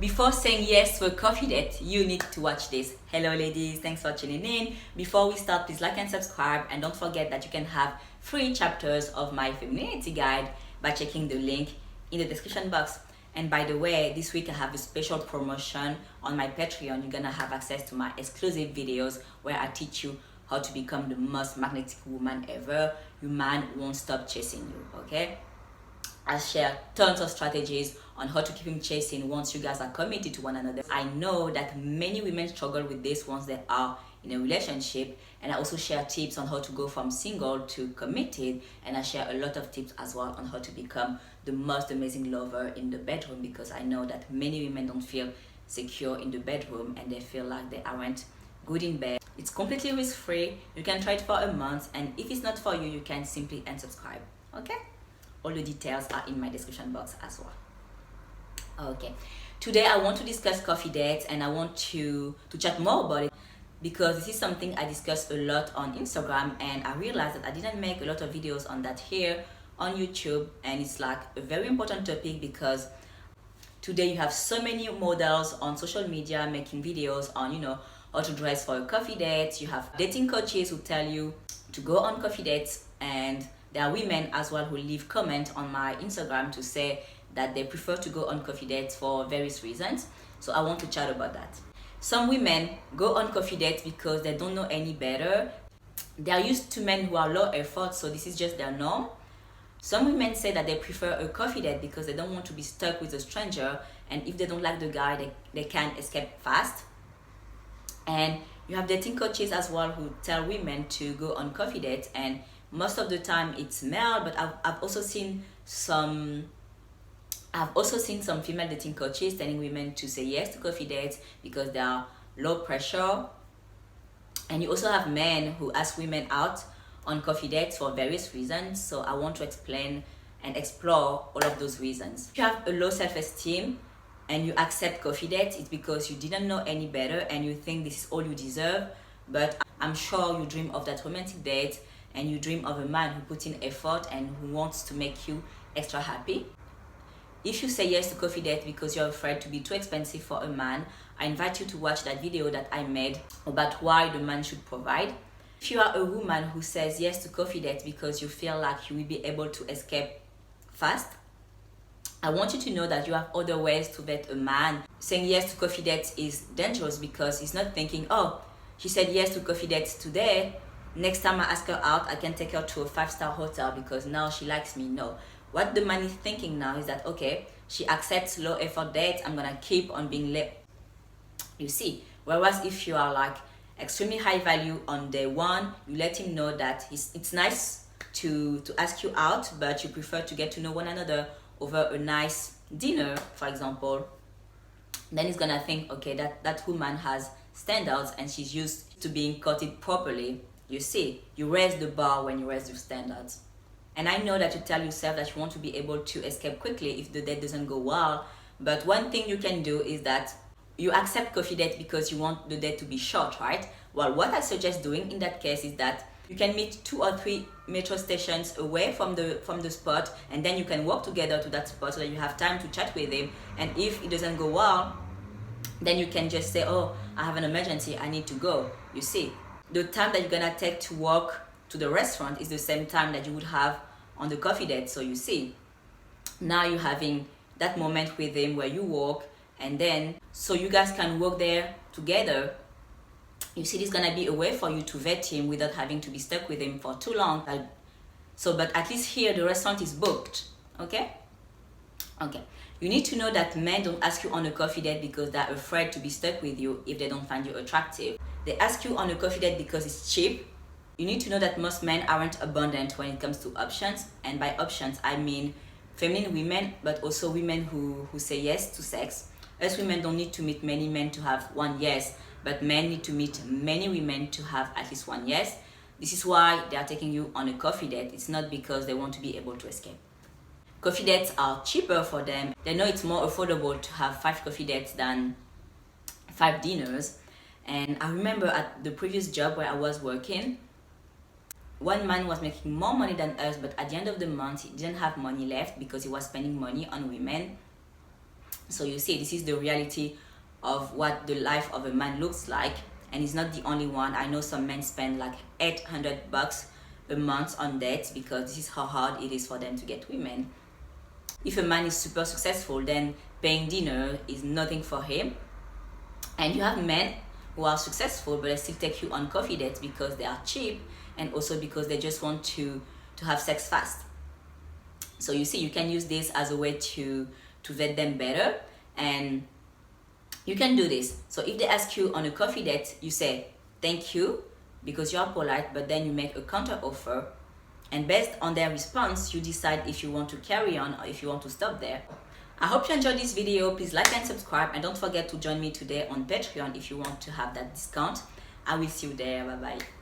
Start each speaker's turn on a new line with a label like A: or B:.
A: Before saying yes to a coffee date, you need to watch this. Hello ladies, thanks for tuning in. Before we start, please like and subscribe, and don't forget that you can have free chapters of my femininity guide by checking the link in the description box. And by the way, this week I have a special promotion on my Patreon. You're gonna have access to my exclusive videos where I teach you how to become the most magnetic woman ever. Your man won't stop chasing you, okay? I share tons of strategies on how to keep him chasing once you guys are committed to one another. I know that many women struggle with this once they are in a relationship, and I also share tips on how to go from single to committed, and I share a lot of tips as well on how to become the most amazing lover in the bedroom, because I know that many women don't feel secure in the bedroom and they feel like they aren't good in bed. It's completely risk-free. You can try it for a month, and if it's not for you, you can simply unsubscribe, okay? All the details are in my description box as well. Okay, today I want to discuss coffee dates, and I want to chat more about it because this is something I discuss a lot on Instagram, and I realized that I didn't make a lot of videos on that here on YouTube, and it's like a very important topic because today you have so many models on social media making videos on, you know, how to dress for a coffee date. You have dating coaches who tell you to go on coffee dates, and there are women as well who leave comments on my Instagram to say that they prefer to go on coffee dates for various reasons. So I want to chat about that. Some women go on coffee dates because they don't know any better. They are used to men who are low effort, so this is just their norm. Some women say that they prefer a coffee date because they don't want to be stuck with a stranger, and if they don't like the guy, they can escape fast. And you have dating coaches as well who tell women to go on coffee dates, and most of the time it's male, but I've also seen some female dating coaches telling women to say yes to coffee dates because they are low pressure. And you also have men who ask women out on coffee dates for various reasons. So I want to explain and explore all of those reasons. If you have a low self-esteem and you accept coffee dates, it's because you didn't know any better and you think this is all you deserve. But I'm sure you dream of that romantic date, and you dream of a man who puts in effort and who wants to make you extra happy. If you say yes to coffee date because you're afraid to be too expensive for a man, I invite you to watch that video that I made about why the man should provide. If you are a woman who says yes to coffee date because you feel like you will be able to escape fast, I want you to know that you have other ways to vet a man. Saying yes to coffee dates is dangerous because he's not thinking, oh, she said yes to coffee dates today, next time I ask her out, I can take her to a 5-star hotel because now she likes me. No. What the man is thinking now is that, okay, she accepts low effort dates, I'm gonna keep on being late. You see, whereas if you are like extremely high value on day one, you let him know that it's nice to ask you out, but you prefer to get to know one another over a nice dinner, for example. Then he's gonna think, okay, that woman has standards and she's used to being courted properly. You see, you raise the bar when you raise your standards. And I know that you tell yourself that you want to be able to escape quickly if the date doesn't go well. But one thing you can do is that you accept coffee date because you want the date to be short, right? Well, what I suggest doing in that case is that you can meet 2 or 3 metro stations away from the spot, and then you can walk together to that spot so that you have time to chat with him. And if it doesn't go well, then you can just say, oh, I have an emergency, I need to go. You see, the time that you're gonna take to walk to the restaurant is the same time that you would have on the coffee date. So you see, now you're having that moment with him where you walk, and then so you guys can walk there together. You see, this is gonna be a way for you to vet him without having to be stuck with him for too long. So, but at least here the restaurant is booked, okay? Okay. You need to know that men don't ask you on a coffee date because they're afraid to be stuck with you if they don't find you attractive. They ask you on a coffee date because it's cheap. You need to know that most men aren't abundant when it comes to options. And by options, I mean feminine women, but also women who say yes to sex. Us women don't need to meet many men to have one yes, but men need to meet many women to have at least one yes. This is why they are taking you on a coffee date. It's not because they want to be able to escape. Coffee dates are cheaper for them. They know it's more affordable to have 5 coffee dates than 5 dinners. And I remember at the previous job where I was working, one man was making more money than us, but at the end of the month, he didn't have money left because he was spending money on women. So you see, this is the reality of what the life of a man looks like, and he's not the only one. I know some men spend like $800 a month on dates because this is how hard it is for them to get women. If a man is super successful, then paying dinner is nothing for him. And you have men who are successful but they still take you on coffee dates because they are cheap, and also because they just want to have sex fast. So you see, you can use this as a way to vet them better, and you can do this. So if they ask you on a coffee date, you say thank you because you are polite, but then you make a counter offer, and based on their response you decide if you want to carry on or if you want to stop there. I hope you enjoyed this video. Please like and subscribe, and don't forget to join me today on Patreon if you want to have that discount. I will see you there. Bye bye.